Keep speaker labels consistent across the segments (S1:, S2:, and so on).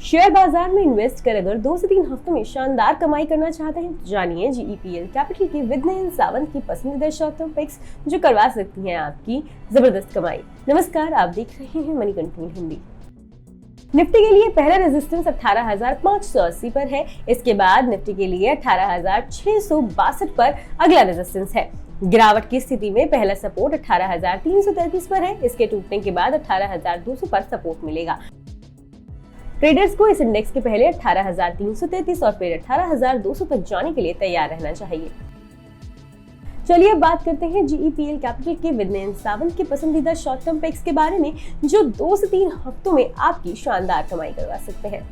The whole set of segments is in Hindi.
S1: शेयर बाजार में इन्वेस्ट कर अगर 2 से 3 हफ्तों में शानदार कमाई करना चाहते हैं तो जानिए GEPL कैपिटल की विद नयन सावंत की पसंदीदा शॉर्ट टर्म पिक्स जो करवा सकती हैं आपकी जबरदस्त कमाई। नमस्कार, आप देख रहे हैं मनी कंट्रोल हिंदी। निफ्टी के लिए पहला रेजिस्टेंस 18,580 पर है। इसके बाद निफ्टी के लिए 18,662 पर अगला रेजिस्टेंस है। गिरावट की स्थिति में पहला सपोर्ट 18,333 पर है। इसके टूटने के बाद 18,200 पर सपोर्ट मिलेगा। ट्रेडर्स को इस इंडेक्स के पहले 18,333 और फिर 18,200 तक जाने के लिए तैयार रहना चाहिए। चलिए अब बात करते हैं GEPL कैपिटल के विद नयन सावंत के पसंदीदा शॉर्ट टर्म पिक्स के बारे में जो 2 से 3 हफ्तों में आपकी शानदार कमाई करवा सकते हैं।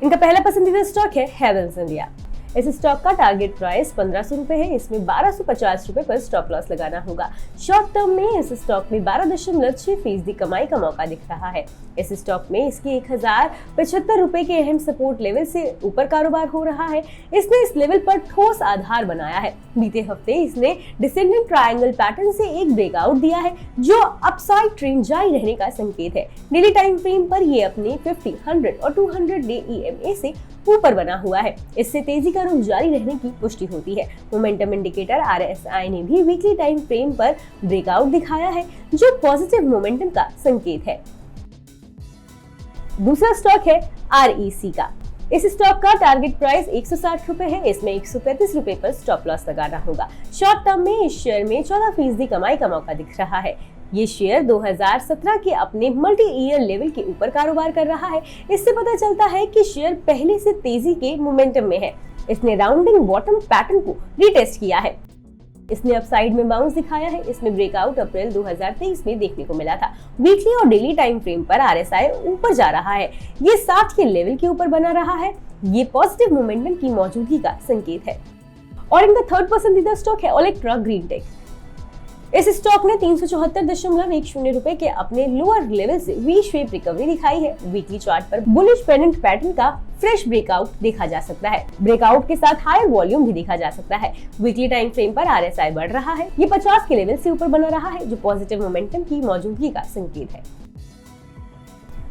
S1: इनका पहला पसंदीदा स्टॉक है हैवेल्स इंडिया। इस स्टॉक का टारगेट प्राइस 1500 रुपए है। इसमें 1250 रुपए पर स्टॉप लॉस लगाना होगा। शॉर्ट टर्म में इस स्टॉक में 12.6% कमाई का मौका दिख रहा है। इस स्टॉक में इसके 1075 रुपए के अहम सपोर्ट लेवल से ऊपर कारोबार हो रहा है। इसने इस लेवल पर ठोस आधार बनाया है। बीते हफ्ते इसने डिसेंडेंट ट्रायंगल पैटर्न से एक ब्रेकआउट दिया है जो अपसाइड ट्रेंड जारी रहने का संकेत है। डेली टाइम फ्रेम पर ये अपने 50, 100 और 200 डे EMA से ऊपर बना हुआ है। इससे तेजी का रुख जारी रहने की पुष्टि होती है। मोमेंटम इंडिकेटर RSI ने भी वीकली टाइम फ्रेम पर ब्रेकआउट दिखाया है जो पॉजिटिव मोमेंटम का संकेत है। दूसरा स्टॉक है REC का। इस स्टॉक का टारगेट प्राइस 160 रुपए है। इसमें 135 रुपए पर स्टॉप लॉस लगाना होगा। शॉर्ट टर्म में इस शेयर में 14% कमाई का मौका दिख रहा है। ये शेयर 2017 के अपने मल्टी ईयर लेवल के ऊपर कारोबार कर रहा है। इससे पता चलता है कि शेयर पहले से तेजी के मोमेंटम में है। इसने राउंडिंग बॉटम पैटर्न को रीटेस्ट किया है। इसने अपसाइड में बाउंस दिखाया है। इसमें ब्रेकआउट अप्रैल 2023 में देखने को मिला था। वीकली और डेली टाइम फ्रेम पर RSI ऊपर जा रहा है। ये 60 के लेवल के ऊपर बना रहा है। ये पॉजिटिव मोमेंटम की मौजूदगी का संकेत है। और इनका थर्ड पसंदीदा स्टॉक है ओलेक्ट्रा ग्रीन टेक। इस स्टॉक ने 374.10 रुपए के अपने लोअर लेवल से वी शेप रिकवरी दिखाई है। वीकली चार्ट पर बुलिश पेंडेंट पैटर्न का फ्रेश ब्रेकआउट देखा जा सकता है। ब्रेकआउट के साथ हायर वॉल्यूम भी देखा जा सकता है। वीकली टाइम फ्रेम पर RSI बढ़ रहा है। ये 50 के लेवल से ऊपर बना रहा है जो पॉजिटिव मोमेंटम की मौजूदगी का संकेत है।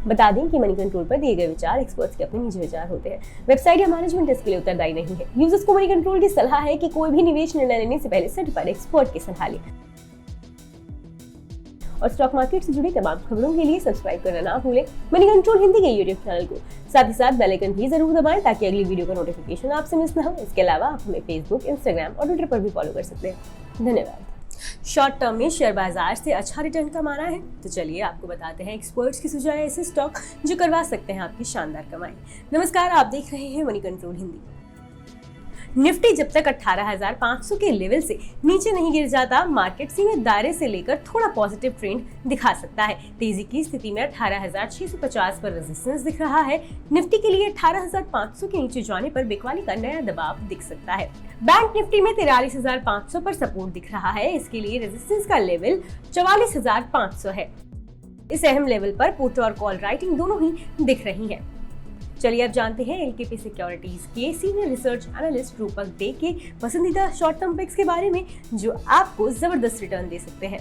S1: बता दें कि मनी कंट्रोल पर दिए गए विचार एक्सपर्ट्स के अपने निजी विचार होते हैं। वेबसाइट या मैनेजमेंट इसके लिए उत्तरदायी नहीं है। यूजर्स को मनी कंट्रोल की सलाह है कि कोई भी निवेश निर्णय लेने से पहले सर्टिफाइड एक्सपर्ट की सलाह लें। और स्टॉक मार्केट से जुड़ी तमाम खबरों के लिए सब्सक्राइब करना ना भूलें मनी कंट्रोल हिंदी के YouTube चैनल को। साथ ही साथ बेल आइकन भी जरूर दबाएं ताकि अगली वीडियो का नोटिफिकेशन आपसे मिस ना हो। इसके अलावा आप हमें Facebook, Instagram और Twitter पर भी फॉलो कर सकते हैं। धन्यवाद। शॉर्ट टर्म में शेयर बाजार से अच्छा रिटर्न कमाना है तो चलिए आपको बताते हैं एक्सपर्ट्स की सुझाव ऐसे स्टॉक जो करवा सकते हैं आपकी शानदार कमाई। नमस्कार, आप देख रहे हैं मनी कंट्रोल हिंदी। निफ्टी जब तक 18,500 के लेवल से नीचे नहीं गिर जाता, मार्केट सीमित दायरे से लेकर थोड़ा पॉजिटिव ट्रेंड दिखा सकता है। तेजी की स्थिति में 18,650 पर रेजिस्टेंस दिख रहा है। निफ्टी के लिए 18,500 के नीचे जाने पर बिकवाली का नया दबाव दिख सकता है। बैंक निफ्टी में 43,500 पर सपोर्ट दिख रहा है। इसके लिए रेजिस्टेंस का लेवल 44,500 है। इस अहम लेवल पर पुट और कॉल राइटिंग दोनों ही दिख रही है। चलिए अब जानते हैं LKP सिक्योरिटीज के सीनियर रिसर्च एनालिस्ट रूपक डे के पसंदीदा शॉर्ट टर्म पिक्स के बारे में जो आपको जबरदस्त रिटर्न दे सकते हैं।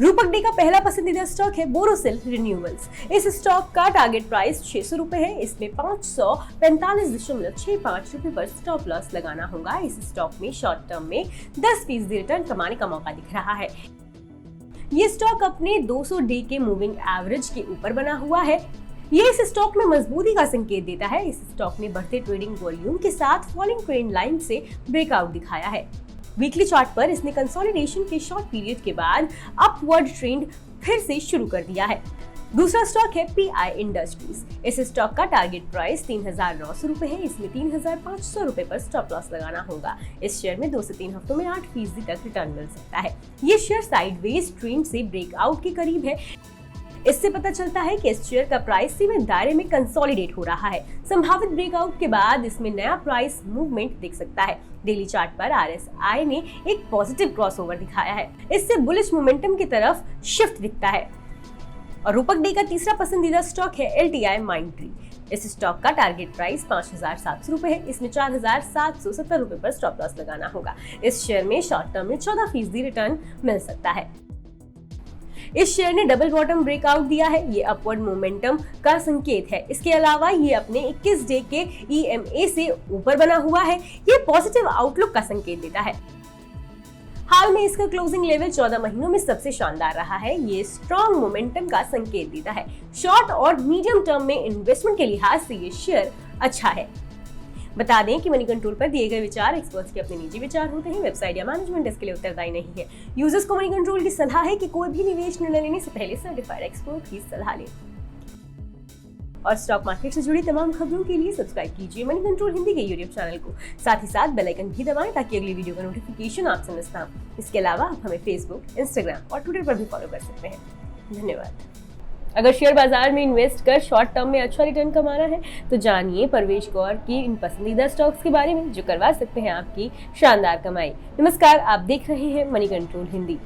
S1: रूपक डे का पहला पसंदीदा स्टॉक है बोरोसिल रिन्यूएबल्स। इस स्टॉक का टारगेट प्राइस 600 रुपए है। इसमें 545.65 रुपए पर स्टॉप लॉस लगाना होगा। इस स्टॉक में शॉर्ट टर्म में 10% रिटर्न कमाने का मौका दिख रहा है। ये स्टॉक अपने 200 डे के मूविंग एवरेज के ऊपर बना हुआ है। ये इस स्टॉक में मजबूती का संकेत देता है। इस स्टॉक ने बढ़ते ट्रेडिंग वॉल्यूम के साथ फॉलिंग ट्रेंड लाइन से ब्रेकआउट दिखाया है। वीकली चार्ट पर इसने कंसोलिडेशन के शॉर्ट पीरियड के बाद अपवर्ड ट्रेंड फिर से शुरू कर दिया है। दूसरा स्टॉक है PI इंडस्ट्रीज। इस स्टॉक का टारगेट प्राइस 3,900 रुपए है। इसमें 3,500 रुपए पर स्टॉप लॉस लगाना होगा। इस शेयर में 2 से 3 हफ्तों में 8% तक रिटर्न मिल सकता है। ये शेयर साइडवेज ट्रेंड से ब्रेकआउट के करीब है। इससे पता चलता है कि इस शेयर का प्राइस सीमित दायरे में कंसोलिडेट हो रहा है। संभावित ब्रेकआउट के बाद इसमें नया प्राइस मूवमेंट दिख सकता है। डेली चार्ट पर RSI ने एक पॉजिटिव क्रॉसओवर दिखाया है। इससे बुलिश मोमेंटम की तरफ शिफ्ट दिखता है। और रूपक डे का तीसरा पसंदीदा स्टॉक है LTI माइंडट्री। इस स्टॉक का टारगेट प्राइस 5,700 रुपए है। इसमें 4,770 रुपए पर स्टॉप लॉस लगाना होगा। इस शेयर में शॉर्ट टर्म में 14% रिटर्न मिल सकता है। इस शेयर ने डबल बॉटम ब्रेकआउट दिया है, ये अपवर्ड मोमेंटम का संकेत है। इसके अलावा ये अपने 21 डे के EMA से ऊपर बना हुआ है, ये पॉजिटिव आउटलुक का संकेत देता है। हाल में इसका क्लोजिंग लेवल 14 महीनों में सबसे शानदार रहा है, ये स्ट्रॉन्ग मोमेंटम का संकेत देता है। शॉर्ट और मीडियम टर्म में इन्वेस्टमेंट के लिहाज से ये शेयर अच्छा है। बता दें कि मनी कंट्रोल पर दिए गए विचार एक्सपर्ट्स के अपने निजी विचार होते हैं, वेबसाइट या मैनेजमेंट इसके लिए उत्तरदायी नहीं है। यूजर्स को मनी कंट्रोल की सलाह है कि कोई भी निवेश निर्णय लेने से पहले सर्टिफाइड एक्सपर्ट की सलाह लें। और स्टॉक मार्केट से जुड़ी तमाम खबरों के लिए सब्सक्राइब कीजिए मनी कंट्रोल हिंदी के यूट्यूब चैनल को। साथ ही साथ बेल आइकन भी दबाएं ताकि अगली वीडियो का नोटिफिकेशन आपसे मिस ना हो। इसके अलावा आप हमें फेसबुक, इंस्टाग्राम और ट्विटर पर भी फॉलो कर सकते हैं। धन्यवाद। अगर शेयर बाजार में इन्वेस्ट कर शॉर्ट टर्म में अच्छा रिटर्न कमाना है तो जानिए परवेश कौर की इन पसंदीदा स्टॉक्स के बारे में जो करवा सकते हैं आपकी शानदार कमाई। नमस्कार, आप देख रहे हैं मनी कंट्रोल हिंदी।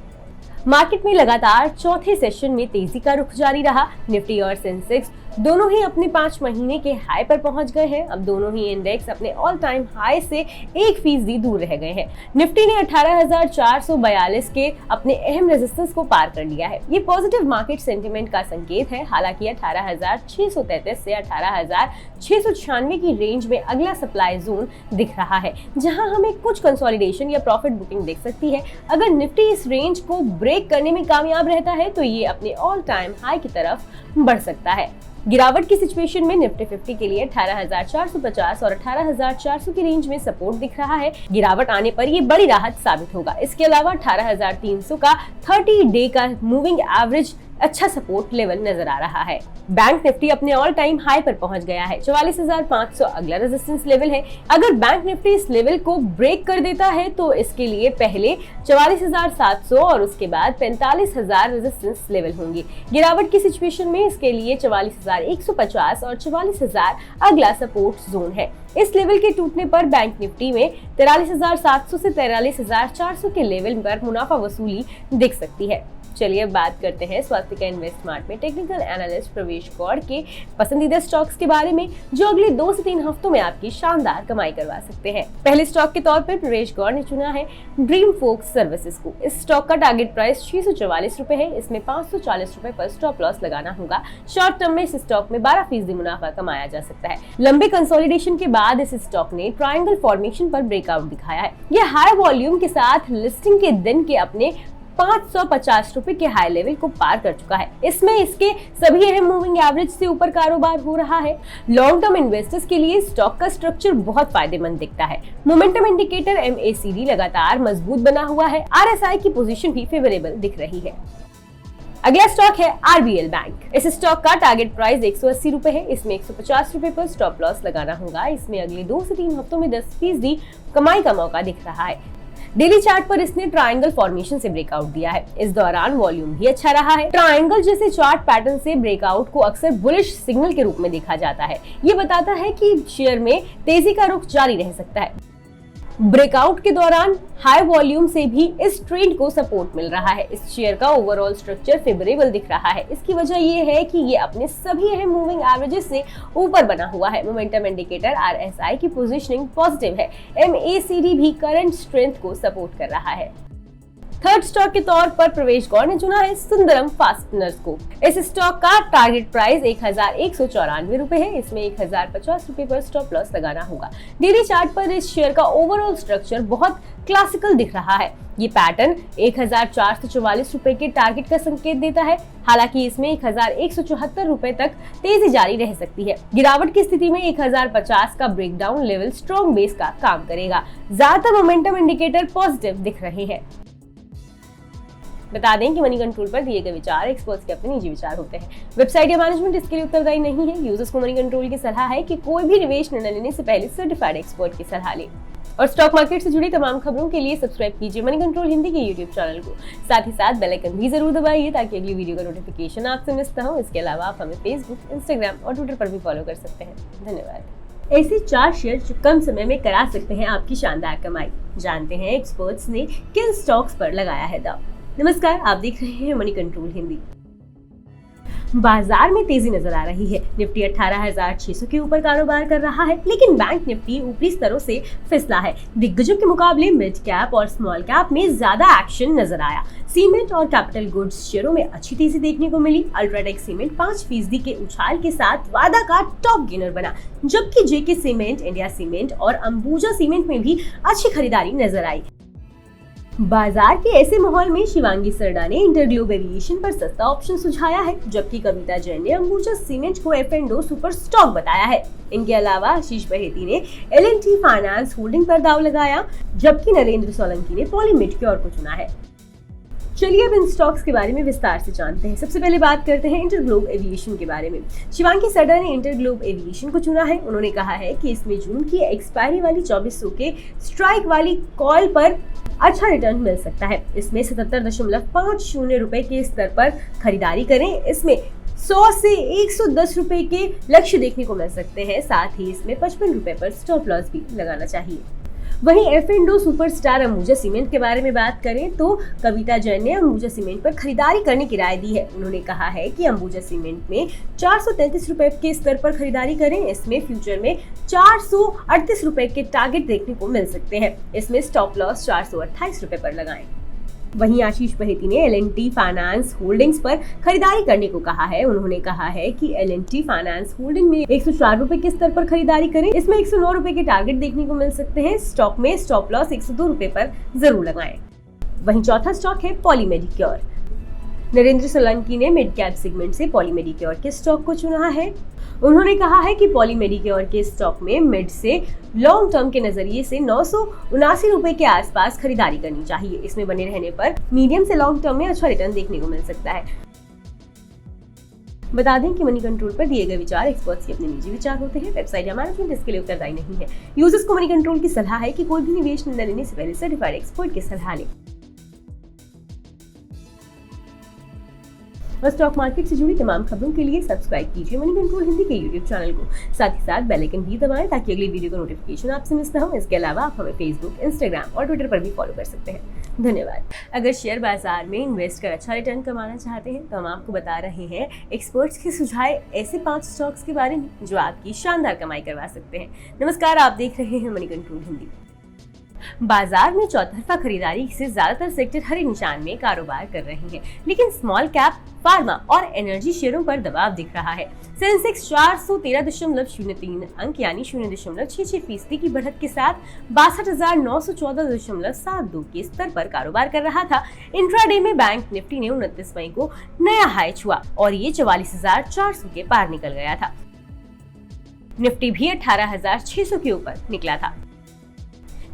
S1: मार्केट में लगातार चौथे सेशन में तेजी का रुख जारी रहा। निफ्टी और सेंसेक्स दोनों ही अपने 5 महीने के हाई पर पहुंच गए हैं। अब दोनों ही इंडेक्स अपने ऑल टाइम हाई से 1% दूर रह गए हैं। निफ्टी ने 18,442 के अपने अहम रेजिस्टेंस को पार कर लिया है। ये पॉजिटिव मार्केट सेंटिमेंट का संकेत है। हालांकि 18,633 से 18,696 की रेंज में अगला सप्लाई जोन दिख रहा है, जहां हमें कुछ कंसोलिडेशन या प्रॉफिट बुकिंग दिख सकती है। अगर निफ्टी इस रेंज को ब्रेक करने में कामयाब रहता है तो ये अपने ऑल टाइम हाई की तरफ बढ़ सकता है। गिरावट की सिचुएशन में निफ्टी 50 के लिए 18,450 और 18,400 की रेंज में सपोर्ट दिख रहा है। गिरावट आने पर ये बड़ी राहत साबित होगा। इसके अलावा 18,300 का 30 डे का मूविंग एवरेज अच्छा सपोर्ट लेवल नजर आ रहा है। बैंक निफ्टी अपने ऑल टाइम हाई पर पहुंच गया है। 44,500 अगला रेजिस्टेंस लेवल है। अगर बैंक निफ्टी इस लेवल को ब्रेक कर देता है तो इसके लिए पहले 44,700 और उसके बाद 45,000 रेजिस्टेंस लेवल होंगे। गिरावट की सिचुएशन में इसके लिए 44,150 और 44,000 अगला सपोर्ट जोन है। इस लेवल के टूटने पर बैंक निफ्टी में 43,700 से 43,400 के लेवल पर मुनाफा वसूली दिख सकती है। चलिए अब बात करते हैं स्वास्तिका इन्वेस्टमार्ट में टेक्निकल एनालिस्ट प्रवेश कौर के पसंदीदा स्टॉक्स के बारे में जो अगले 2 से 3 हफ्तों में आपकी शानदार कमाई करवा सकते हैं। पहले स्टॉक के तौर पर प्रवेश कौर ने चुना है ड्रीम फोक्स सर्विसेज को। इस स्टॉक का टारगेट प्राइस 644 रुपए है। इसमें 540 रुपए पर स्टॉप लॉस लगाना होगा। शॉर्ट टर्म में इस स्टॉक में 12% मुनाफा कमाया जा सकता है। लंबे कंसोलिडेशन के बाद इस स्टॉक ने ट्रायंगल फॉर्मेशन पर ब्रेकआउट दिखाया है। यह हाई वॉल्यूम के साथ लिस्टिंग के दिन के अपने 550 रुपए के हाई लेवल को पार कर चुका है। इसमें इसके सभी अहम मूविंग एवरेज से ऊपर कारोबार हो रहा है। लॉन्ग टर्म इन्वेस्टर्स के लिए स्टॉक का स्ट्रक्चर बहुत फायदेमंद दिखता है। मोमेंटम इंडिकेटर MACD लगातार मजबूत बना हुआ है। RSI की पोजीशन भी फेवरेबल दिख रही है। अगला स्टॉक है RBL बैंक। इस स्टॉक का टारगेट प्राइस 180 रुपए है। इसमें 150 रुपए पर स्टॉप लॉस लगाना होगा। इसमें अगले 2 से 3 हफ्तों में 10% कमाई का मौका दिख रहा है। डेली चार्ट पर इसने ट्रायंगल फॉर्मेशन से ब्रेकआउट दिया है। इस दौरान वॉल्यूम भी अच्छा रहा है। ट्रायंगल जैसे चार्ट पैटर्न से ब्रेकआउट को अक्सर बुलिश सिग्नल के रूप में देखा जाता है। ये बताता है कि शेयर में तेजी का रुख जारी रह सकता है। ब्रेकआउट के दौरान हाई वॉल्यूम से भी इस ट्रेंड को सपोर्ट मिल रहा है। इस शेयर का ओवरऑल स्ट्रक्चर फेवरेबल दिख रहा है। इसकी वजह ये है कि ये अपने सभी अहम मूविंग एवरेजेस से ऊपर बना हुआ है। मोमेंटम इंडिकेटर RSI की पोजीशनिंग पॉजिटिव है। MACD भी करंट स्ट्रेंथ को सपोर्ट कर रहा है। थर्ड स्टॉक के तौर पर प्रवेश कौर ने चुना है सुंदरम फास्टनर्स को। इस स्टॉक का टारगेट प्राइस 1,194 रुपए है। इसमें 1,050 रुपए पर स्टॉप लॉस लगाना होगा। डेली चार्ट पर इस शेयर का ओवरऑल स्ट्रक्चर बहुत क्लासिकल दिख रहा है। ये पैटर्न 1,444 रुपए के टारगेट का संकेत देता है। हालांकि इसमें 1,174 रुपए तक तेजी जारी रह सकती है। गिरावट की स्थिति में 1,050 का ब्रेकडाउन लेवल स्ट्रॉन्ग बेस का काम करेगा। ज्यादातर मोमेंटम इंडिकेटर पॉजिटिव दिख रहे हैं। बता दें कि मनी कंट्रोल पर दिए गए विचार एक्सपर्ट्स के अपने निजी विचार होते हैं। वेबसाइट या मैनेजमेंट इसके लिए उत्तरदायी नहीं है। यूजर्स को मनी कंट्रोल की सलाह है कि कोई भी निवेश निर्णय लेने से पहले सर्टिफाइड एक्सपर्ट की सलाह लें। और स्टॉक मार्केट से जुड़ी तमाम खबरों के लिए सब्सक्राइब कीजिए मनी कंट्रोल हिंदी के यूट्यूब चैनल को। साथ ही साथ बेल आइकन भी जरूर दबाइए ताकि अगली वीडियो का नोटिफिकेशन आपसे मिस ना हो। इसके अलावा आप हमें फेसबुक, इंस्टाग्राम और ट्विटर पर भी फॉलो कर सकते हैं। धन्यवाद। ऐसे 4 शेयर जो कम समय में करा सकते हैं आपकी शानदार कमाई। जानते हैं एक्सपर्ट्स ने किन स्टॉक्स पर लगाया है दांव। नमस्कार, आप देख रहे हैं मनी कंट्रोल हिंदी। बाजार में तेजी नजर आ रही है। निफ्टी 18,600 के ऊपर कारोबार कर रहा है, लेकिन बैंक निफ्टी ऊपरी स्तरों से फिसला है। दिग्गजों के मुकाबले मिड कैप और स्मॉल कैप में ज्यादा एक्शन नजर आया। सीमेंट और कैपिटल गुड्स शेयरों में अच्छी तेजी देखने को मिली। अल्ट्राटेक सीमेंट 5% के उछाल के साथ वादा का टॉप गेनर बना, जबकि जेके सीमेंट, इंडिया सीमेंट और अंबुजा सीमेंट में भी अच्छी खरीदारी नजर आई। बाजार के ऐसे माहौल में शिवांगी सरडा ने इंटरग्लोब एविएशन पर सस्ता ऑप्शन सुझाया है, जबकि कविता जैन ने अंबुजा सीमेंट को F&O सुपर स्टॉक बताया है। इनके अलावा आशीष बहेती ने L&T फाइनेंस होल्डिंग पर दाव लगाया, जबकि नरेंद्र सोलंकी ने पॉली मेडक्योर को चुना है। चलिए अब इन स्टॉक्स के बारे में विस्तार से जानते हैं। सबसे पहले बात करते हैं इंटरग्लोब एविएशन के बारे में। शिवांगी सरडा ने इंटरग्लोब एविएशन को चुना है। उन्होंने कहा है कि इसमें जून की एक्सपायरी वाली 2400 के स्ट्राइक वाली कॉल पर अच्छा रिटर्न मिल सकता है। इसमें 77.50 रुपए के स्तर पर खरीदारी करें। इसमें 100 से 110 रुपए के लक्ष्य देखने को मिल सकते हैं। साथ ही इसमें 55 रुपए पर स्टॉप लॉस भी लगाना चाहिए। वहीं F&O सुपरस्टार अंबुजा सीमेंट के बारे में बात करें तो कविता जैन ने अंबुजा सीमेंट पर खरीदारी करने की राय दी है। उन्होंने कहा है कि अंबुजा सीमेंट में 433 रुपए के स्तर पर खरीदारी करें। इसमें फ्यूचर में 438 रुपए के टारगेट देखने को मिल सकते हैं। इसमें स्टॉप लॉस 428 रुपए पर लगाएं। वहीं आशीष बहेती ने L&T फाइनेंस होल्डिंग्स पर खरीदारी करने को कहा है। उन्होंने कहा है कि L&T फाइनेंस होल्डिंग में 104 रुपए के स्तर पर खरीदारी करें। इसमें 109 रुपए के टारगेट देखने को मिल सकते हैं। स्टॉक में स्टॉप लॉस 102 रुपए पर जरूर लगाएं। वहीं चौथा स्टॉक है पॉली मेडक्योर। नरेंद्र सोलंकी ने मिड कैप सेगमेंट से पॉली मेडक्योर के स्टॉक को चुना है। उन्होंने कहा है कि पॉली मेडक्योर के स्टॉक में मिड से लॉन्ग टर्म के नजरिए से 979 रुपए के आसपास खरीदारी करनी चाहिए। इसमें बने रहने पर मीडियम से लॉन्ग टर्म में अच्छा रिटर्न देखने को मिल सकता है। बता दें कि मनी कंट्रोल पर दिए गए विचार एक्सपर्ट्स के अपने निजी विचार होते हैं। वेबसाइट या मैनेजमेंट इसके लिए उत्तरदायी नहीं है। यूजर्स को मनी कंट्रोल की सलाह है कि कोई भी निवेश निर्णय लेने से पहले सर्टिफाइड एक्सपर्ट की सलाह लें। और स्टॉक मार्केट से जुड़ी तमाम खबरों के लिए सब्सक्राइब कीजिए मनी कंट्रोल हिंदी के YouTube चैनल को। साथ ही साथ बेल आइकन भी दबाएं ताकि अगली वीडियो का नोटिफिकेशन आपसे मिस ना हो। इसके अलावा आप हमें फेसबुक, इंस्टाग्राम और ट्विटर पर भी फॉलो कर सकते हैं। धन्यवाद। अगर शेयर बाजार में इन्वेस्ट कर अच्छा रिटर्न कमाना चाहते हैं तो हम आपको बता रहे हैं एक्सपर्ट्स के सुझाए ऐसे 5 स्टॉक्स के बारे में जो आपकी शानदार कमाई करवा सकते हैं। नमस्कार, आप देख रहे हैं मनी कंट्रोल हिंदी। बाजार में चौतरफा खरीदारी से ज्यादातर सेक्टर हरे निशान में कारोबार कर रहे हैं, लेकिन स्मॉल कैप, फार्मा और एनर्जी शेयरों पर दबाव दिख रहा है। सेंसेक्स 413.03 अंक यानी 0.66% की बढ़त के साथ 62,914.72 के स्तर पर कारोबार कर रहा था। इंट्राडे में बैंक निफ्टी ने 29 मई को नया हाई छुआ और ये 44,400 के पार निकल गया था। निफ्टी भी 18,600 के ऊपर निकला था।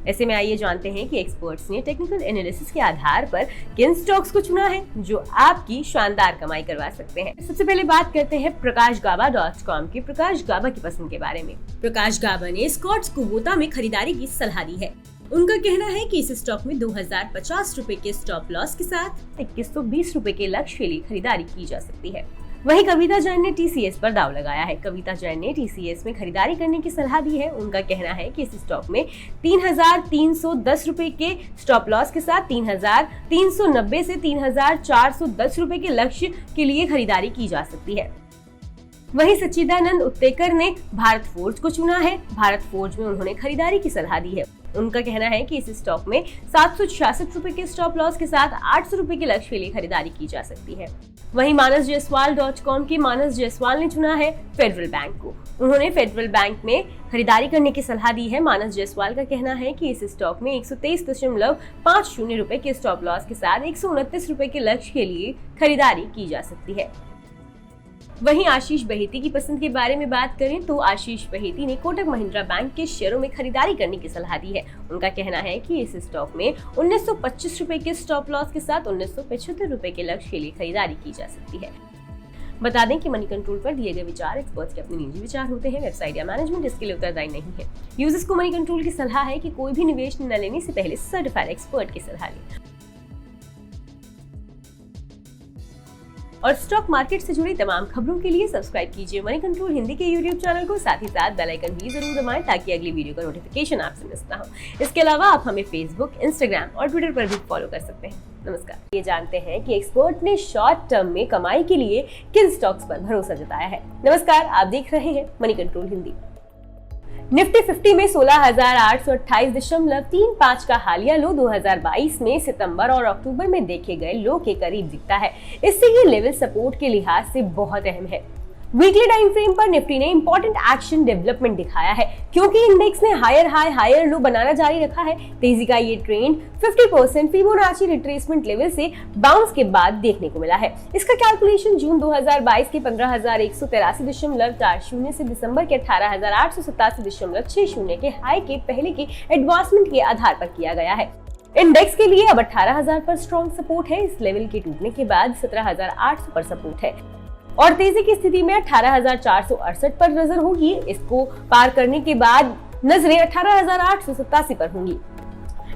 S1: ऐसे में आइए जानते हैं कि एक्सपर्ट्स ने टेक्निकल एनालिसिस के आधार पर किन स्टॉक्स को चुना है जो आपकी शानदार कमाई करवा सकते हैं। सबसे पहले बात करते हैं प्रकाशगाबा.com के प्रकाश गाबा की पसंद के बारे में। प्रकाश गाबा ने स्कॉट्स कुबोटा में खरीदारी की सलाह दी है। उनका कहना है कि इस स्टॉक में 2050 रुपए के स्टॉप लॉस के साथ 2120 रुपए के लक्ष्य के लिए खरीदारी की जा सकती है। वहीं कविता जैन ने TCS पर दाव लगाया है। कविता जैन ने TCS में खरीदारी करने की सलाह दी है। उनका कहना है कि इस स्टॉक में 3,310 रुपए के स्टॉप लॉस के साथ 3,390 से 3,410 रुपए के लक्ष्य के लिए खरीदारी की जा सकती है। वहीं सच्चिदानंद उत्तेकर ने भारत फोर्ज को चुना है। भारत फोर्ज में उन्होंने खरीदारी की सलाह दी है। उनका कहना है कि इस स्टॉक में 766 रुपए के स्टॉप लॉस के साथ 800 रुपए के लक्ष्य के लिए खरीदारी की जा सकती है। वहीं मानसजयसवाल.com के मानस जायसवाल ने चुना है फेडरल बैंक को। उन्होंने फेडरल बैंक में खरीदारी करने की सलाह दी है। मानस जायसवाल का कहना है कि इस स्टॉक में 123.50 रुपए के स्टॉप लॉस के साथ 129 रुपए के लक्ष्य के लिए खरीदारी की जा सकती है। वहीं आशीष बहेती की पसंद के बारे में बात करें तो आशीष बहेती ने कोटक महिंद्रा बैंक के शेयरों में खरीदारी करने की सलाह दी है। उनका कहना है कि इस स्टॉक में 1925 रुपए के स्टॉप लॉस के साथ 1975 रुपए के लक्ष्य के लिए खरीदारी की जा सकती है। बता दें कि मनी कंट्रोल पर दिए गए विचार एक्सपर्ट्स के अपने निजी विचार होते हैं। वेबसाइट या मैनेजमेंट इसके लिए उत्तरदायी नहीं है। यूजर्स को मनी कंट्रोल की सलाह है कि कोई भी निवेश न लेने से पहले सर्टिफाइड एक्सपर्ट की सलाह लें। और स्टॉक मार्केट से जुड़ी तमाम खबरों के लिए सब्सक्राइब कीजिए मनी कंट्रोल हिंदी के YouTube चैनल को। साथ ही साथ बेल आइकन भी जरूर दबाएं ताकि अगली वीडियो का नोटिफिकेशन आपसे मिस ना हो। इसके अलावा आप हमें फेसबुक, इंस्टाग्राम और ट्विटर पर भी फॉलो कर सकते हैं। नमस्कार। ये जानते हैं कि एक्सपर्ट ने शॉर्ट टर्म में कमाई के लिए किन स्टॉक्स पर भरोसा जताया है। नमस्कार, आप देख रहे हैं मनी कंट्रोल हिंदी। निफ्टी 50 में 16,828.35 का हालिया लो 2022 में सितंबर और अक्टूबर में देखे गए लो के करीब दिखता है। इससे ये लेवल सपोर्ट के लिहाज से बहुत अहम है। वीकली टाइम फ्रेम पर निफ्टी ने इंपॉर्टेंट एक्शन डेवलपमेंट दिखाया है, क्योंकि इंडेक्स ने हायर हाई हायर लो बनाना जारी रखा है। तेजी का ये ट्रेंड 50% फिबोनाची रिट्रेसमेंट लेवल से बाउंस के बाद देखने को मिला है। इसका कैलकुलेशन जून 2022 के 15,183.40 से दिसंबर के 18,887.60 के हाई के पहले के एडवांसमेंट के आधार पर किया गया है। इंडेक्स के लिए अब 18,000 पर स्ट्रॉन्ग सपोर्ट है। इस लेवल के टूटने के बाद 17,800 पर सपोर्ट है और तेजी की स्थिति में 18,468 पर नजर होगी। इसको पार करने के बाद नजरें 18,887 पर होंगी।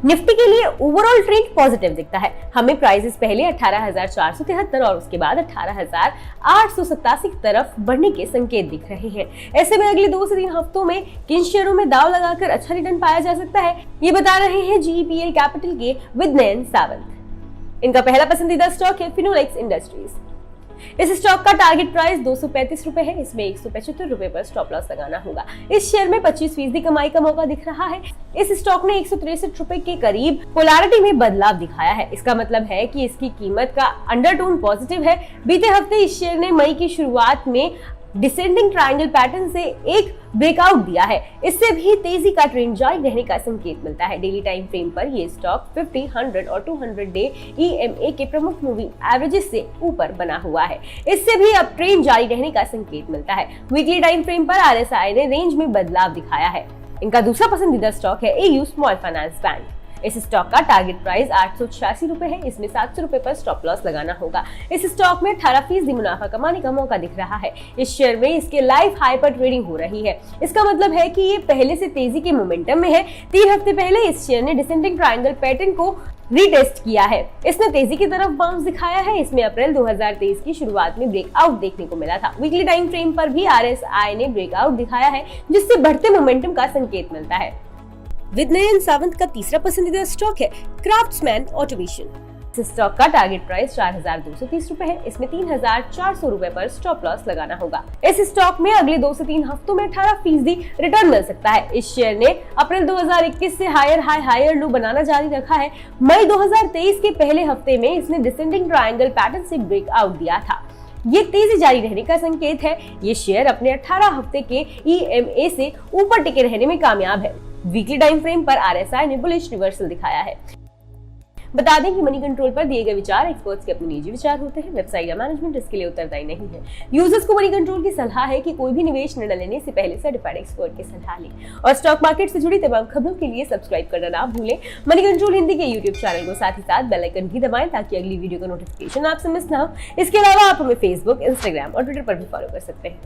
S1: निफ्टी के लिए ओवरऑल ट्रेंड पॉजिटिव दिखता है। हमें प्राइसेस पहले 18,473 और उसके बाद 18,887 की तरफ बढ़ने के संकेत दिख रहे हैं। ऐसे में अगले 2 से 3 हफ्तों में किन शेयरों में दाव लगाकर अच्छा रिटर्न पाया जा सकता है, ये बता रहे हैं GEPL कैपिटल के विद्नयन सावंत। इनका पहला पसंदीदा स्टॉक है फिनोलेक्स इंडस्ट्रीज। इस स्टॉक का टारगेट प्राइस 235 रुपए है। इसमें 175 रुपए पर स्टॉप लॉस लगाना होगा। इस शेयर में 25% कमाई का मौका दिख रहा है। इस स्टॉक ने 163 रुपए के करीब पोलैरिटी में बदलाव दिखाया है। इसका मतलब है कि इसकी कीमत का अंडरटोन पॉजिटिव है। बीते हफ्ते इस शेयर ने मई की शुरुआत में डिसेंडिंग ट्रायंगल पैटर्न से एक ब्रेकआउट दिया है। इससे भी तेजी का ट्रेंड जारी रहने का संकेत मिलता है। डेली टाइम फ्रेम पर ये स्टॉक 50, 100 और 200 डे EMA के प्रमुख मूविंग एवरेजेस से ऊपर बना हुआ है। इससे भी अब ट्रेंड जारी रहने का संकेत मिलता है। वीकली टाइम फ्रेम पर RSI ने रेंज में बदलाव दिखाया है। इनका दूसरा पसंदीदा स्टॉक है AU स्मॉल फाइनेंस बैंक। इस स्टॉक का टारगेट प्राइस 886 रुपए है। इसमें 700 रुपए पर स्टॉप लॉस लगाना होगा। इस स्टॉक में 18% मुनाफा कमाने का मौका दिख रहा है। इस शेयर में इसके लाइव हाई पर ट्रेडिंग हो रही है। इसका मतलब है कि ये पहले से तेजी के मोमेंटम में है। 3 हफ्ते पहले इस शेयर ने डिसेंडिंग ट्रायंगल पैटर्न को रीटेस्ट किया है। इसने तेजी की तरफ बाउंस दिखाया है। इसमें अप्रैल 2023 की शुरुआत में ब्रेकआउट देखने को मिला था। वीकली टाइम फ्रेम पर भी RSI ने ब्रेकआउट दिखाया है, जिससे बढ़ते मोमेंटम का संकेत मिलता है। विद्नयन सावंत का तीसरा पसंदीदा स्टॉक है क्राफ्ट्समैन ऑटोमेशन। इस स्टॉक का टारगेट प्राइस 4,230 रुपए है। इसमें 3,400 रुपए पर स्टॉप लॉस लगाना होगा। इस स्टॉक में अगले 2 से 3 हफ्तों में 18% रिटर्न मिल सकता है। इस शेयर ने अप्रैल 2021 से हायर हाई हायर लो बनाना जारी रखा है। मई 2023 के पहले हफ्ते में इसने डिसेंडिंग ट्रायंगल पैटर्न से ब्रेकआउट दिया था। ये तेजी जारी रहने का संकेत है। ये शेयर अपने 18 हफ्ते के EMA से ऊपर टिके रहने में कामयाब है। वीकली टाइम फ्रेम पर RSI ने बुलिश रिवर्सल दिखाया है। बता दें कि मनी कंट्रोल पर दिए गए विचार एक्सपर्ट्स के अपने निजी विचार होते हैं। वेबसाइट या मैनेजमेंट इसके लिए उत्तरदायी नहीं है। यूजर्स को मनी कंट्रोल की सलाह है कि कोई भी निवेश निर्णय लेने से पहले सर्टिफाइड एक्सपर्ट की सलाह लें और स्टॉक मार्केट से जुड़ी तमाम खबरों के लिए सब्सक्राइब करना ना भूलें। मनी कंट्रोल हिंदी के YouTube चैनल को साथ ही साथ बेल आइकन भी दबाएं ताकि अगली वीडियो का नोटिफिकेशन आपसे मिस ना हो। इसके अलावा आप हमें Facebook, Instagram और Twitter पर भी फॉलो कर सकते हैं।